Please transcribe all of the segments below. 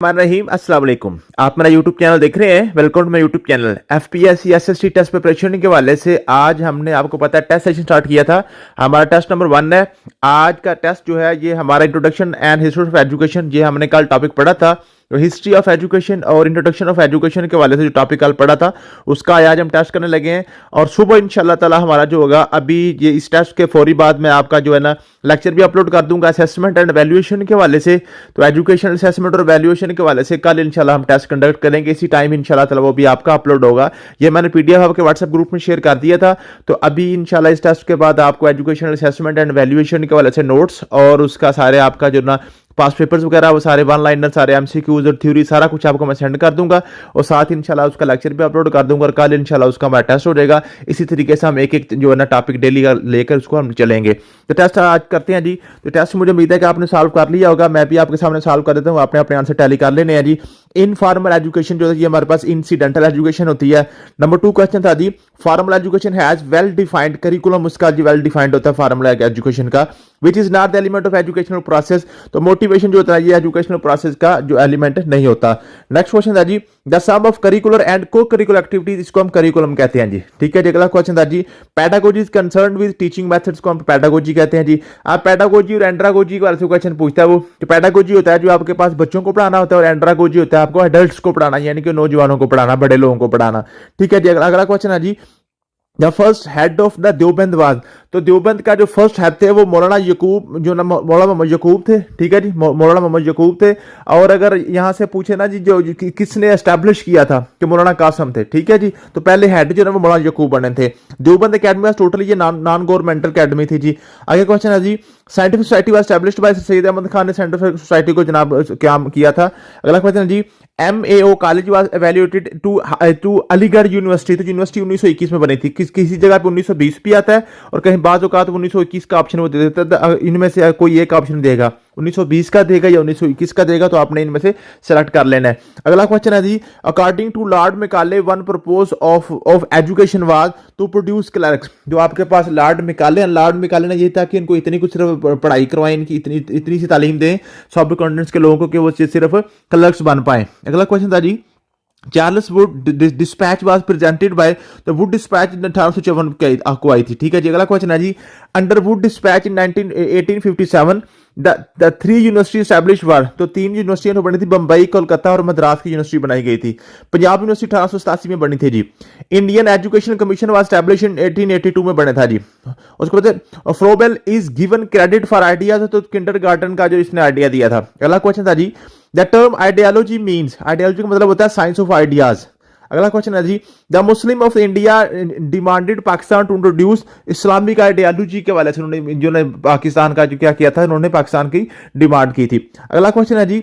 रहीम अस्सलाम वालेकुम। आप मेरा यूट्यूब चैनल देख रहे हैं। Welcome to my YouTube channel. FPSC SST test preparation के हवाले से आज हमने आपको पता है टेस्ट सेशन स्टार्ट किया था। हमारा टेस्ट नंबर 1 है। आज का टेस्ट जो है ये हमारा introduction and history of education, ये हमने कल टॉपिक पढ़ा था। तो हिस्ट्री ऑफ एजुकेशन और इंट्रोडक्शन ऑफ एजुकेशन के हवाले से जो टॉपिक कल पढ़ा था उसका आज हम टेस्ट करने लगे हैं। और सुबह इंशाल्लाह ताला हमारा जो होगा, अभी ये इस टेस्ट के फौरी बाद मैं आपका जो है ना लेक्चर भी अपलोड कर दूंगा असेसमेंट एंड वैल्यूएशन के हवाले से। तो एजुकेशन असेसमेंट और वैल्यूएशन के हवाले से कल इंशाल्लाह हम टेस्ट कंडक्ट करेंगे इसी टाइम इंशाल्लाह ताला, वो भी आपका अपलोड होगा। ये मैंने पीडीएफ आपके व्हाट्सएप ग्रुप में शेयर कर दिया था। तो अभी इंशाल्लाह इस टेस्ट के बाद आपको एजुकेशन असेसमेंट एंड वैल्यूएशन के हवाले से नोट्स और उसका सारे आपका जो ना पास पेपर्स वगैरह वो सारे वन लाइनर, सारे एमसीक्यूज और थ्योरी सारा कुछ आपको मैं सेंड कर दूंगा और साथ ही इंशाल्लाह उसका लेक्चर भी अपलोड कर दूंगा और कल इंशाल्लाह उसका हमारा टेस्ट हो जाएगा। इसी तरीके से हम एक एक जो है ना टॉपिक डेली का लेकर उसको हम चलेंगे। तो टेस्ट आज करते हैं जी। तो टेस्ट मुझे उम्मीद है कि आपने सॉल्व कर लिया होगा। मैं भी आपके सामने सॉल्व कर देता हूँ, आपने अपने आंसर टैली कर लेने हैं जी। इनफॉर्मल एजुकेशन जो है ये हमारे पास इंसिडेंटल एजुकेशन होती है। नंबर 2 क्वेश्चन था जी, formal education has well defined curriculum, उसका जी वेल डिफाइंड होता है फॉर्मल एजुकेशन का। Which is not the element of educational process, तो मोटिवेशन जो होता है ये एजुकेशनल प्रोसेस का जो एलिमेंट नहीं होता। नेक्स्ट क्वेश्चन था जी, the sum of curricular and co curricular activities, इसको हम करिकुलम कहते हैं जी। ठीक है जी। अगला क्वेश्चन था जी, pedagogy is concerned with teaching methods, को हम पेडागोजी कहते हैं जी। आप पेडागोजी और एंड्रागोजी के बारे में क्वेश्चन पूछता है वो। तो पेडागोजी होता है जो आपके पास बच्चों को पढ़ाना होता है और एंड्रागोजी होता है आपको अडल्ट्स को पढ़ाना, यानी कि नौजवानों को पढ़ाना, बड़े लोगों को पढ़ाना। ठीक है जी। अगला क्वेश्चन है जी, the first head of the Deoband was, तो देवबंद का जो फर्स्ट हेड थे वो मौलाना यकूब, जो ना मौलाना मोहम्मद यकूब थे। ठीक है जी, मौलाना मोहम्मद यकूब थे। और अगर यहां से पूछे ना जी जो किसने एस्टैब्लिश किया था, कि मौलाना कासम थे। ठीक है जी। तो पहले हेड जो ना वो मौलाना यकूब बने थे। देवबंद एकेडमी टोटली ये नॉन गवर्नमेंटल एकेडमी थी जी। आगे क्वेश्चन है जी, scientific society was established by Syed Ahmad Khan ने साइंटिफिक सोसाइटी को जनाब क्या किया था। अगला क्वेश्चन है जी, MAO college was evaluated to Aligarh university, तो यूनिवर्सिटी 1921 में बनी थी। किसी जगह पे 1920 भी आता है और कहीं बाज़ औक़ात 1921 का ऑप्शन वो दे देता है। इनमें से कोई एक ऑप्शन देगा, 1920 का देगा या 1921 का देगा, तो आपने इनमें से सेलेक्ट कर लेना है। अगला क्वेश्चन है जी, according to Lord Macaulay one purpose of education was to produce clerks, जो आपके पास लॉर्ड मैकाले ने ये था कि इनको इतनी कुछ सिर्फ पढ़ाई करवाएं, इनकी इतनी सी तालीम दें सब कॉन्टिनेंट्स के लोगों को कि वो सिर्फ क्लर्क्स बन पाए। अगला क्वेश्चन था जी, Charles Wood despatch was presented by the Wood despatch 1854 को आई थी। ठीक है जी। अगला क्वेश्चन है जी, under Wood despatch in 1857 the 3 university established were, तो 3 यूनिवर्सिटियां बनी थी, बंबई, कोलकाता और मद्रास की यूनिवर्सिटी बनाई गई थी। पंजाब यूनिवर्सिटी 1887 में बनी थी जी। Indian education commission was established in 1882 में बना था जी। उसके बाद Froebel is given credit for ideas, तो किंडरगार्टन का जो इसने आइडिया दिया था। अगला क्वेश्चन था जी, the term ideology means, ideology का मतलब होता है साइंस ऑफ आइडियाज। अगला क्वेश्चन है जी, the Muslim of India demanded Pakistan to introduce Islamic ideology के वाले से उन्होंने जो ने पाकिस्तान का जो क्या किया था, उन्होंने पाकिस्तान की डिमांड की थी। अगला क्वेश्चन है जी,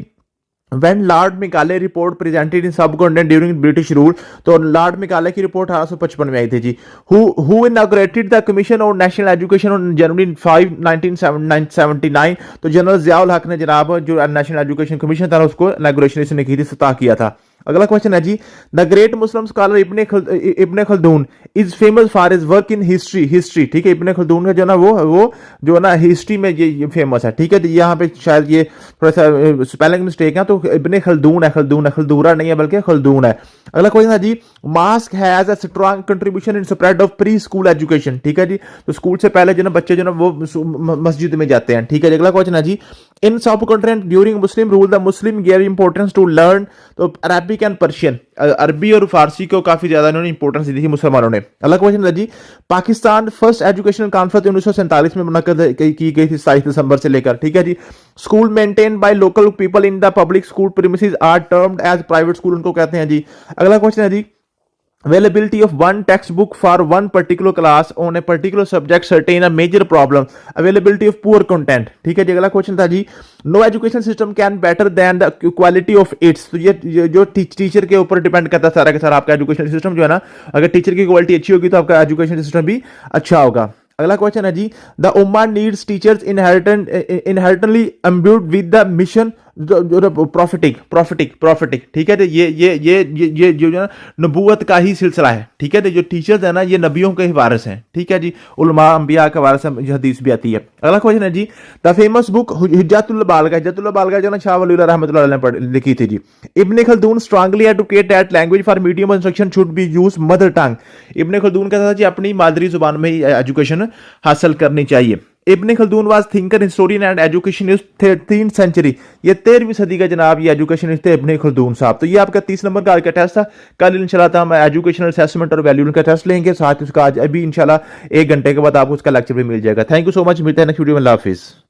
When Lord Macaulay report presented in subcontinent during British rule, तो लॉर्ड मैकाले की रिपोर्ट 1855 में आई थी जी। Who inaugurated the Commission on National Education on January 5, 1979, तो जनरल जियाउल हक ने जनाब जो नेशनल एजुकेशन कमीशन था उसको इनॉग्रेशन इसने की थी, सतह किया था। अगला क्वेश्चन है जी, the great Muslim scholar Ibn Khaldun is famous for his work in history. ठीक है, इब्ने खल्दून का जो ना वो जो ना हिस्ट्री में ये फेमस है। ठीक है, तो यहाँ पे शायद ये थोड़ा सा स्पेलिंग मिस्टेक है, तो इब्ने खल्दून है, खल्दूरा नहीं है बल्कि खल्दून है। अगला क्वेश्चन है जी, mosque has a strong contribution in spread of preschool education. ठीक है जी। तो स्कूल से पहले जो ना बच्चे जो ना वो मस्जिद में जाते हैं। ठीक है। अगला क्वेश्चन है जी, इन सब countries during Muslim rule the Muslim give importance to learn, तो अरबिक एंड पर्शियन, अरबी और फारसी को काफी ज्यादा इन्होंने इंपॉर्टेंस दी थी मुसलमानों ने। अगला क्वेश्चन है जी, पाकिस्तान फर्स्ट एजुकेशनल कॉन्फ्रेंस 1947 में मुनक्किद की गई थी 27 दिसंबर से लेकर। ठीक है जी। School maintain by local people in the public school premises are termed as private school, उनको कहते हैं जी। अगला क्वेश्चन है जी, availability of one textbook for one particular class on a particular subject certain a major problem, availability of poor content। ठीक है जी। अगला question था जी, no education system can better than the quality of its, तो ये जो teacher के ऊपर डिपेंड करता है सारा का सारा आपका एजुकेशन सिस्टम जो है ना, अगर टीचर की क्वालिटी अच्छी होगी तो आपका एजुकेशन सिस्टम भी अच्छा होगा। अगला क्वेश्चन है जी, द उम्मा needs teachers inherently imbued with the mission prophetic, ठीक है। तो ये जो है नबूवत का ही सिलसिला है, ठीक है। तो जो टीचर्स है ना ये नबियों के ही वारिस हैं, ठीक है जी। उलमा अंबिया का वारिस है, ये हदीस भी आती है। अगला क्वेश्चन है जी, the famous book Hujjatul Baligha जो ना शाह वली रहमतुल्लाह अलैह ने लिखी थी जी। Ibn Khaldun strongly advocate that language for medium instruction should be use mother tongue. Ibn Khaldun कहता था जी अपनी मादरी जुबान में ही एजुकेशन हासिल करनी चाहिए। Ibn Khaldun was thinker, historian and educationist 13th century. ये 13वीं सदी का जनाब ये एजुकेशनिस्ट थे इब्ने खल्दून साहब। तो ये आपका 30 नंबर का आज का टेस्ट था। कल इंशाल्लाह हम एजुकेशनल असेसमेंट और वैल्यू का टेस्ट लेंगे, साथ ही उसका आज अभी इंशाल्लाह 1 घंटे के बाद आपको उसका लेक्चर भी मिल जाएगा। थैंक यू सो मच, मिलते हैं नेक्स्ट वीडियो में। अल्लाह हाफिज़।